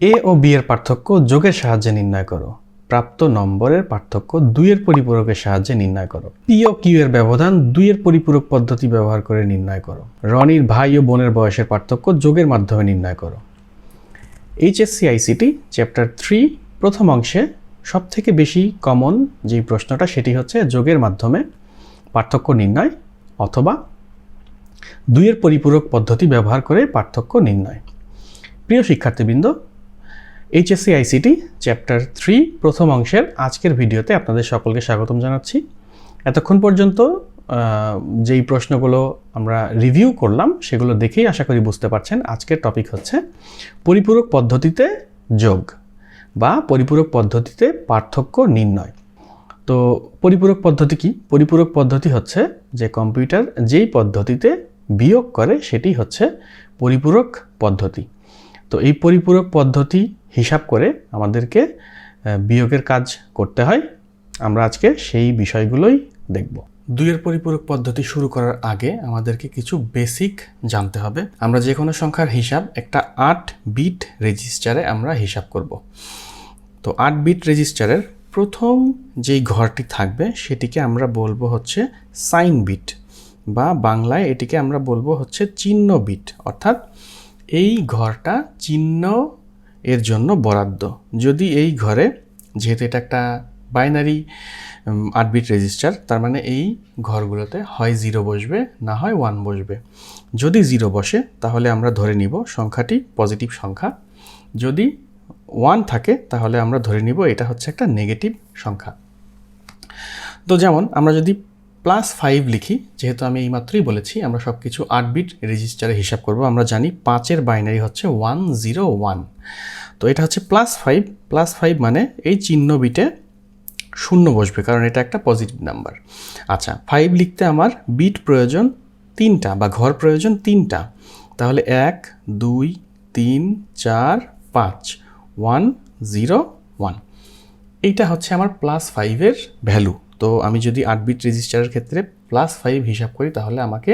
এ ও B এর পার্থক্য যোগের সাহায্যে নির্ণয় করো। প্রাপ্ত নম্বরের পার্থক্য 2 এর পরিপূরকের সাহায্যে নির্ণয় করো। পি ও কিউ এর ব্যবধান 2 এর পরিপূরক পদ্ধতি ব্যবহার করে নির্ণয় করো। রনির ভাই ও বোনের বয়সের পার্থক্য যোগের মাধ্যমে নির্ণয় করো। এইচএসসি আইসিটি চ্যাপ্টার 3 প্রথম অংশে সবথেকে বেশি কমন যে প্রশ্নটা সেটি হচ্ছে যোগের মাধ্যমে পার্থক্য নির্ণয় অথবা 2 এর পরিপূরক পদ্ধতি ব্যবহার করে পার্থক্য নির্ণয়। প্রিয় শিক্ষার্থীবৃন্দ, এইচএসসি আইসিটি চ্যাপ্টার 3 প্রথম অংশের আজকের ভিডিওতে আপনাদের সকলকে স্বাগতম জানাচ্ছি। এতক্ষণ পর্যন্ত যেই প্রশ্নগুলো আমরা রিভিউ করলাম সেগুলো দেখেই আশা করি বুঝতে পারছেন আজকের টপিক হচ্ছে পরিপূরক পদ্ধতিতে যোগ বা পরিপূরক পদ্ধতিতে পার্থক্য নির্ণয়। তো পরিপূরক পদ্ধতি কি? পরিপূরক পদ্ধতি হচ্ছে যে কম্পিউটার যেই পদ্ধতিতে বিয়োগ করে সেটি হচ্ছে পরিপূরক পদ্ধতি। তো এই পরিপূরক পদ্ধতি হিসাব করে আমাদেরকে বিয়োগের কাজ করতে হয়। আমরা আজকে সেই বিষয়গুলোই দেখব। 2 এর পরিপূরক পদ্ধতি শুরু করার আগে আমাদেরকে কিছু বেসিক জানতে হবে। আমরা যে কোনো সংখ্যার হিসাব একটা 8 বিট রেজিস্টারে আমরা হিসাব করব। তো 8 বিট রেজিস্টারের প্রথম যেই ঘরটি থাকবে সেটিকে আমরা বলবো হচ্ছে সাইন বিট, বা বাংলায় এটিকে আমরা বলবো হচ্ছে চিহ্ন বিট, অর্থাৎ এই ঘরটা চিহ্ন এর জন্য বরাদ্দ। যদি এই ঘরে, যেহেতু এটা একটা বাইনারি 8 বিট রেজিস্টার, তার মানে এই ঘরগুলোতে হয় 0 বসবে না হয় 1 বসবে। যদি 0 বসে তাহলে আমরা ধরে নিব সংখ্যাটি পজিটিভ সংখ্যা, যদি 1 থাকে তাহলে আমরা ধরে নিব এটা হচ্ছে একটা নেগেটিভ সংখ্যা। তো যেমন আমরা যদি +5 লিখি, যেহেতু আমি এইমাত্রই বলেছি আমরা সব কিছু 8 বিট রেজিস্টারে হিসাব করব, আমরা জানি 5-এর বাইনারি হচ্ছে 101। তো এটা হচ্ছে +5 মানে এই চিহ্ন বিটে 0 বসবে, কারণ এটা একটা পজিটিভ নাম্বার। আচ্ছা, 5 লিখতে আমার বিট প্রয়োজন 3টা বা ঘর প্রয়োজন 3টা, তাহলে 1 2 3 4 5 1 0 1। এইটা হচ্ছে আমার +5-এর ভ্যালু। তো আমি যদি 8 বিট রেজিস্টারের ক্ষেত্রে +5 হিসাব করি তাহলে আমাকে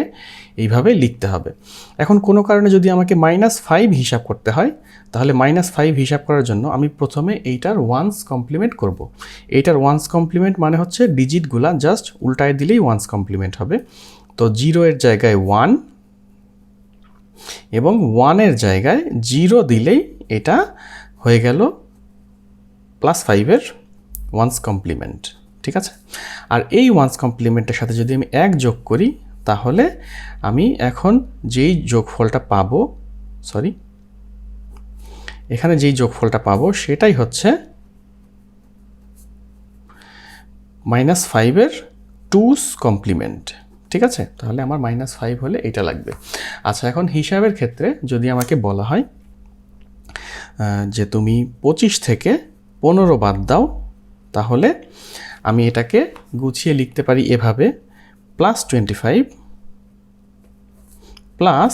এইভাবে লিখতে হবে। এখন কোনো কারণে যদি আমাকে -5 হিসাব করতে হয়, তাহলে -5 হিসাব করার জন্য আমি প্রথমে এইটার ওয়ান্স কমপ্লিমেন্ট করব। এইটার ওয়ান্স কমপ্লিমেন্ট মানে হচ্ছে ডিজিটগুলা জাস্ট উল্টায় দিলেই ওয়ান্স কমপ্লিমেন্ট হবে। তো 0 এর জায়গায় 1 এবং 1-এর জায়গায় 0 দিলেই এটা হয়ে গেল +5-এর ওয়ান্স কমপ্লিমেন্ট। ঠিক আছে? আর এই ওয়ান্স কমপ্লিমেন্টের সাথে যদি আমি 1 যোগ করি তাহলে আমি এখন যেই যোগফলটা পাবো, এখানে যেই যোগফলটা পাবো সেটাই হচ্ছে -5-এর 2's কমপ্লিমেন্ট। ঠিক আছে? তাহলে আমার -5 হলে এটা লাগবে। আচ্ছা, এখন হিসাবের ক্ষেত্রে যদি আমাকে বলা হয় যে তুমি 25 থেকে 15 বাদ দাও, তাহলে আমি এটাকে গুছিয়ে লিখতে পারি এভাবে, +25 প্লাস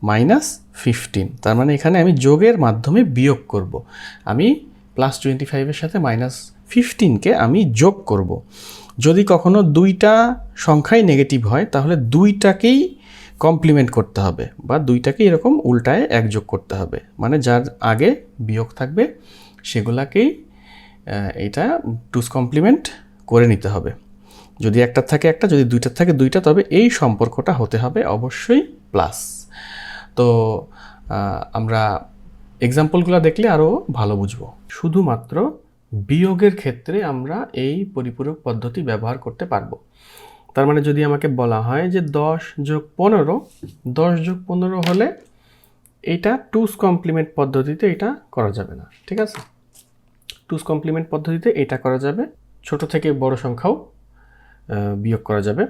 -15। তার মানে এখানে আমি যোগের মাধ্যমে বিয়োগ করব। আমি +25-এর সাথে -15কে আমি যোগ করব। যদি কখনো দুইটা সংখ্যাই নেগেটিভ হয় তাহলে দুইটাকেই কমপ্লিমেন্ট করতে হবে, বা দুইটাকেই এরকম উল্টায় 1 যোগ করতে হবে। মানে যার আগে বিয়োগ থাকবে সেগুলাকেই এটা 2's কমপ্লিমেন্ট করে নিতে হবে। যদি একটার থাকে একটা, যদি দুইটার থাকে দুইটা, তবে এই সম্পর্কটা হতে হবে অবশ্যই প্লাস। তো আমরা এক্সাম্পলগুলো দেখলে আরও ভালো বুঝবো। শুধুমাত্র বিয়োগের ক্ষেত্রে আমরা এই পরিপূরক পদ্ধতি ব্যবহার করতে পারবো। তার মানে যদি আমাকে বলা হয় যে 10 যোগ 15 হলে এটা 2's কমপ্লিমেন্ট পদ্ধতিতে এটা করা যাবে না। ঠিক আছে? 2's কমপ্লিমেন্ট পদ্ধতিতে এটা করা যাবে, ছোট থেকে বড় সংখ্যাও বিয়োগ করা যাবে,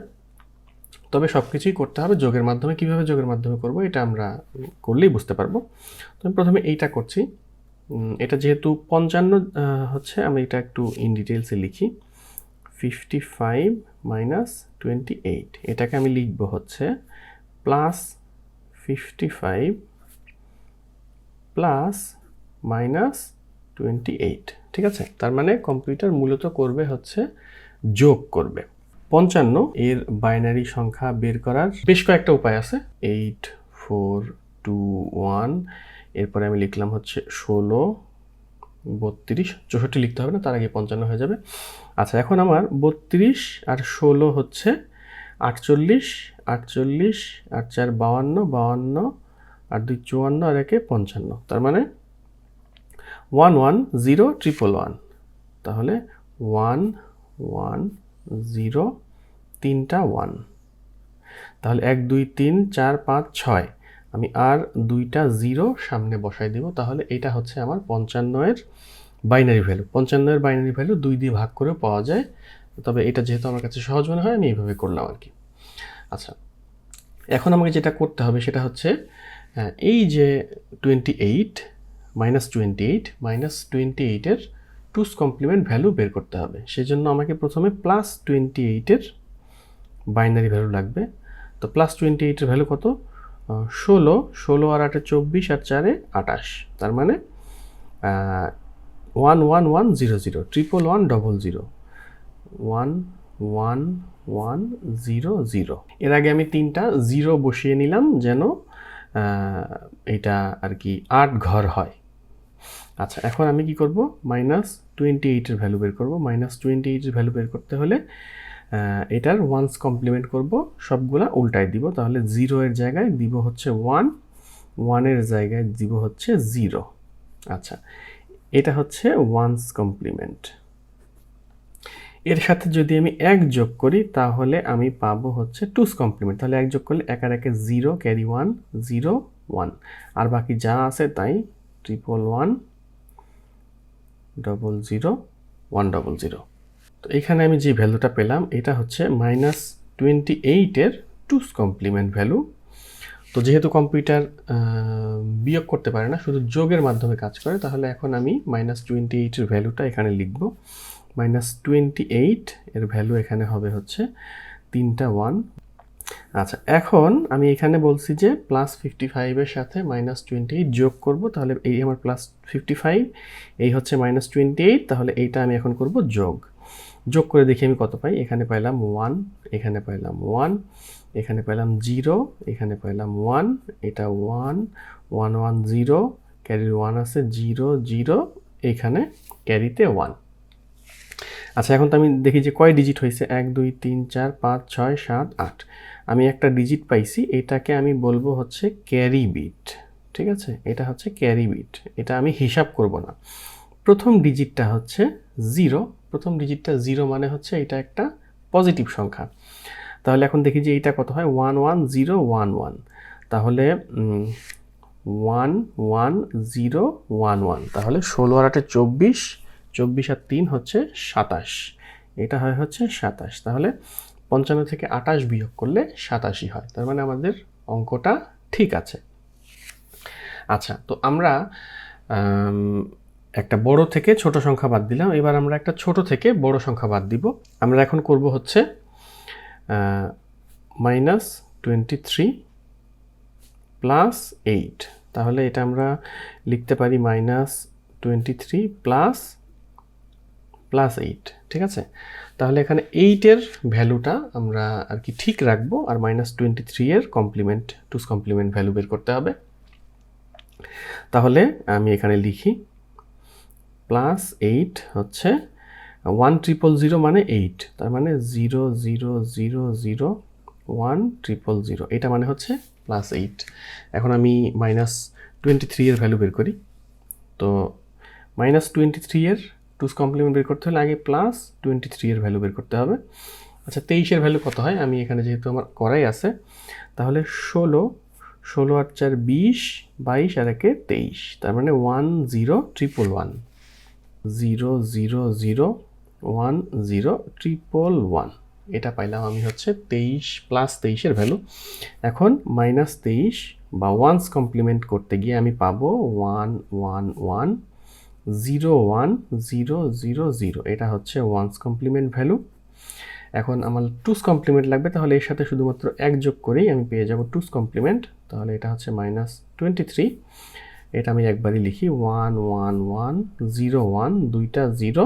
তবে সব কিছুই করতে হবে যোগের মাধ্যমে। কিভাবে যোগের মাধ্যমে করব এটা আমরা করলেই বুঝতে পারবো। তো আমি প্রথমে এইটা করছি। এটা যেহেতু 55 হচ্ছে, আমি এটা একটু ইন ডিটেলসে লিখি। 55 - 28, এটাকে আমি লিখব হচ্ছে +55 প্লাস -28। ঠিক আছে? তার মানে কম্পিউটার মূলত করবে হচ্ছে যোগ করবে। 55 এর বাইনারি সংখ্যা বের করার বেশ কয়েকটা উপায় আছে। 8 4 2 1 এরপরে আমি লিখলাম হচ্ছে 16, 32, 64 লিখতে হবে না, তার আগে 55 হয়ে যাবে। আচ্ছা, এখন আমার 32 আর 16 হচ্ছে 48, 48 আর 4 52, 52 আর 2 54 আর 1 55, তার মানে 110111, তাহলে 110, তিনটা 1, তাহলে 1 2 3 4 5 6, আমি আর দুইটা 0 সামনে বসাই দেব, তাহলে এটা হচ্ছে আমার 55 এর বাইনারি ভ্যালু। 55 এর বাইনারি ভ্যালু 2 দিয়ে ভাগ করেও পাওয়া যায়, তবে এটা যেহেতু আমার কাছে সহজ মনে হয় আমি এইভাবে করলাম আর কি। আচ্ছা, এখন আমাকে যেটা করতে হবে সেটা হচ্ছে এই যে 28 -28 এর টুস কমপ্লিমেন্ট ভ্যালু বের করতে হবে। সেজন্য আমাকে প্রথমে +28 এর বাইনারি ভ্যালু লাগবে। তো +28 এর ভ্যালু কত? 16, 16 আর 8 24 আর 4 28, তার মানে 11100, 11100, 11100। এর আগে আমি 3টা 0 বসিয়ে নিলাম যেন এটা আর কি 8 ঘর হয়। আচ্ছা, এখন আমি কি করব? -28 এর ভ্যালু বের করব। -28 এর ভ্যালু বের করতে হলে এটার ওয়ান্স কমপ্লিমেন্ট করব, সবগুলা উল্টায় দিব। তাহলে 0 এর জায়গায় দিব হচ্ছে 1, 1 এর জায়গায় দিব হচ্ছে 0। আচ্ছা, এটা হচ্ছে ওয়ান্স কমপ্লিমেন্ট। এর সাথে যদি আমি 1 যোগ করি তাহলে আমি পাবো হচ্ছে টুস কমপ্লিমেন্ট। তাহলে 1 যোগ করলে 1 আর 1 0, ক্যারি 1, 0 1, আর বাকি যা আছে তাই 111 00 100। তো এখানে আমি যে ভ্যালুটা পেলাম এটা হচ্ছে -28 এর টুস কমপ্লিমেন্ট ভ্যালু। তো যেহেতু কম্পিউটার বিয়োগ করতে পারে না, শুধু যোগের মাধ্যমে কাজ করে, তাহলে এখন আমি -28 এর ভ্যালুটা এখানে লিখব। -28 এর ভ্যালু এখানে হবে হচ্ছে 3টা 1। আচ্ছা, এখন আমি এখানে বলছি যে +55 এর সাথে -28 যোগ করব, তাহলে এই আমার +55, এই হচ্ছে -28, তাহলে এইটা আমি এখন করব যোগ করে দেখি আমি কত পাই। এখানে পাইলাম 1, এখানে পাইলাম 1, এখানে পাইলাম 0, এখানে পাইলাম 1, এটা 1 1 1 0, ক্যারির 1 আছে 0 0, এখানে ক্যারিতে 1। আচ্ছা, এখন তো আমি দেখি যে কয় ডিজিট হয়েছে, 1 2 3 4 5 6 7 8, আমি একটা ডিজিট পাইছি, এটাকে আমি বলবো হচ্ছে ক্যারি বিট। ঠিক আছে, এটা হচ্ছে ক্যারি বিট, এটা আমি হিসাব করব না। প্রথম ডিজিটটা হচ্ছে 0, প্রথম ডিজিটটা 0 মানে হচ্ছে এটা একটা পজিটিভ সংখ্যা। তাহলে এখন দেখি যে এইটা কত হয়, 1 1 0 1 1, তাহলে 1 1 0 1 1, তাহলে 16 আর 8 24, 24 আর 3 হচ্ছে 27, এটা হয় হচ্ছে 27। তাহলে 55 থেকে 28 বিয়োগ করলে 87 হয়, তার মানে আমাদের অঙ্কটা ঠিক আছে। আচ্ছা, তো আমরা একটা বড় থেকে ছোট সংখ্যা বাদ দিলাম, এবার আমরা একটা ছোট থেকে বড় সংখ্যা বাদ দিব। আমরা এখন করব হচ্ছে -23 + 8, তাহলে এটা আমরা লিখতে পারি -23 + 8। ঠিক আছে, তাহলে এখানে 8 এর ভ্যালুটা আমরা আর কি ঠিক রাখবো, আর -23 এর কমপ্লিমেন্ট টুস কমপ্লিমেন্ট ভ্যালু বের করতে হবে। তাহলে আমি এখানে লিখি +8 হচ্ছে 1000 মানে 8, তার মানে 0 0 0 0 1000, এটা মানে হচ্ছে +8। এখন আমি -23 এর ভ্যালু বের করি। তো -23 এর টুস কমপ্লিমেন্ট বের করতে হলে আগে +23 এর ভ্যালু বের করতে হবে। আচ্ছা, 23 এর ভ্যালু কত হয়, আমি এখানে যেহেতু আমার করাই আছে, তাহলে 16, 16 আর 4 20, 22 আর 1 23, তার মানে 10111, 0 0 0 1 0 111, এটা পাইলাম আমি হচ্ছে 23 +23 এর ভ্যালু। এখন -23 বা ওয়ান্স কমপ্লিমেন্ট করতে গিয়ে আমি পাবো 111010000, এটা হচ্ছে ওয়ান্স কমপ্লিমেন্ট ভ্যালু। এখন আমার টুস কমপ্লিমেন্ট লাগবে, তাহলে এর সাথে শুধুমাত্র 1 যোগ করেই আমি পেয়ে যাব টুস কমপ্লিমেন্ট, তাহলে এটা হচ্ছে -23, এটা আমি একবারই লিখি 11101, দুইটা 0,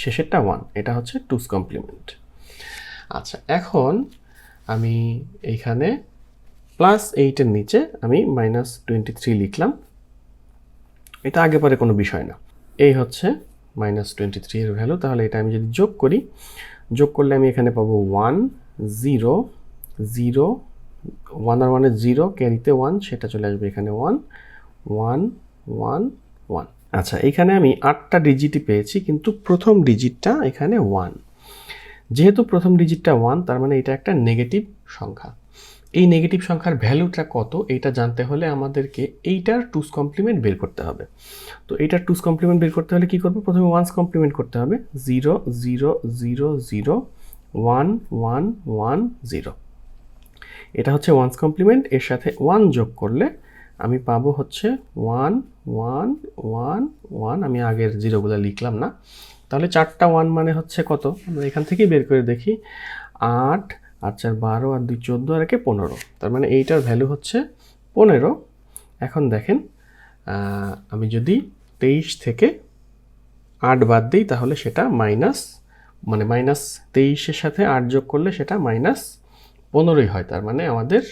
শেষেরটা 1, এটা হচ্ছে টুস কমপ্লিমেন্ট। আচ্ছা, এখন আমি এইখানে +8 এর নিচে আমি -23 লিখলাম, এটা আগে পরে কোনো বিষয় না। এই হচ্ছে -23 এর ভ্যালু। তাহলে এটা আমি যদি যোগ করি, যোগ করলে আমি এখানে পাবো 1 0 0 1 আর 1 এর 0, ক্যারিতে 1, সেটা চলে আসবে এখানে 1 1 1 1। আচ্ছা, এখানে আমি 8টা ডিজিটই পেয়েছি, কিন্তু প্রথম ডিজিটটা এখানে 1। যেহেতু প্রথম ডিজিটটা 1, তার মানে এটা একটা নেগেটিভ সংখ্যা। এই নেগেটিভ সংখ্যার ভ্যালুটা কত এটা জানতে হলে আমাদেরকে এইটার 2's কমপ্লিমেন্ট বের করতে হবে। তো এইটার 2's কমপ্লিমেন্ট বের করতে হলে কি করব? প্রথমে 1's কমপ্লিমেন্ট করতে হবে। 0 0 0 0 1 1 1 0। এটা হচ্ছে 1's কমপ্লিমেন্ট। এর সাথে 1 যোগ করলে আমি পাবো হচ্ছে 1 1 1 1। আমি আগের জিরোগুলো লিখলাম না। তাহলে 4টা 1 মানে হচ্ছে কত? আমরা এখান থেকেই বের করে দেখি। 8 আর 4 12 আর 2 14 আর 1 15। তার মানে এইটার ভ্যালু হচ্ছে 15। এখন দেখেন, আমি যদি 23 থেকে 8 বাদ দিই তাহলে সেটা -23-এর সাথে 8 যোগ করলে সেটা -15ই হয়। তার মানে আমাদের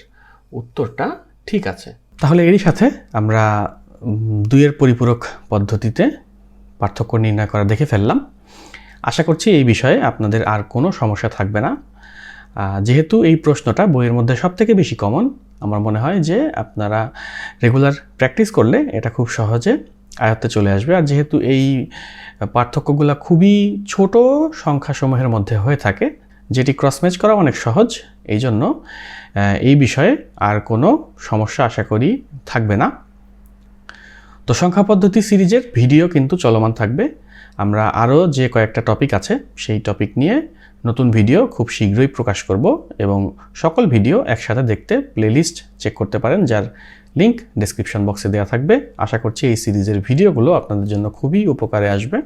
উত্তরটা ঠিক আছে। তাহলে এরই সাথে আমরা 2 এর পরিপূরক পদ্ধতিতে পার্থক্য নির্ণয় করা দেখে ফেললাম। আশা করছি এই বিষয়ে আপনাদের আর কোনো সমস্যা থাকবে না। যেহেতু এই প্রশ্নটা বইয়ের মধ্যে সবথেকে বেশি কমন, আমার মনে হয় যে আপনারা রেগুলার প্র্যাকটিস করলে এটা খুব সহজে আয়ত্তে চলে আসবে। আর যেহেতু এই পার্থক্যগুলো খুবই ছোট সংখ্যাসমূহের মধ্যে হয়ে থাকে, যেটি ক্রসম্যাচ করা অনেক সহজ, এই জন্য এই বিষয়ে আর কোনো সমস্যা আশা করি থাকবে না। তো সংখ্যা পদ্ধতি সিরিজের ভিডিও কিন্তু চলমান থাকবে। আমরা আরও যে কয়েকটা টপিক আছে সেই টপিক নিয়ে নতুন ভিডিও খুব শীঘ্রই প্রকাশ করব, এবং সকল ভিডিও একসাথে দেখতে প্লেলিস্ট চেক করতে পারেন, যার লিংক ডেসক্রিপশন বক্সে দেওয়া থাকবে। আশা করছি এই সিরিজের ভিডিওগুলো আপনাদের জন্য খুবই উপকারে আসবে।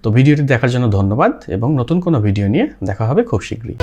তো ভিডিওটি দেখার জন্য ধন্যবাদ, এবং নতুন কোনো ভিডিও নিয়ে দেখা হবে খুব শীঘ্রই।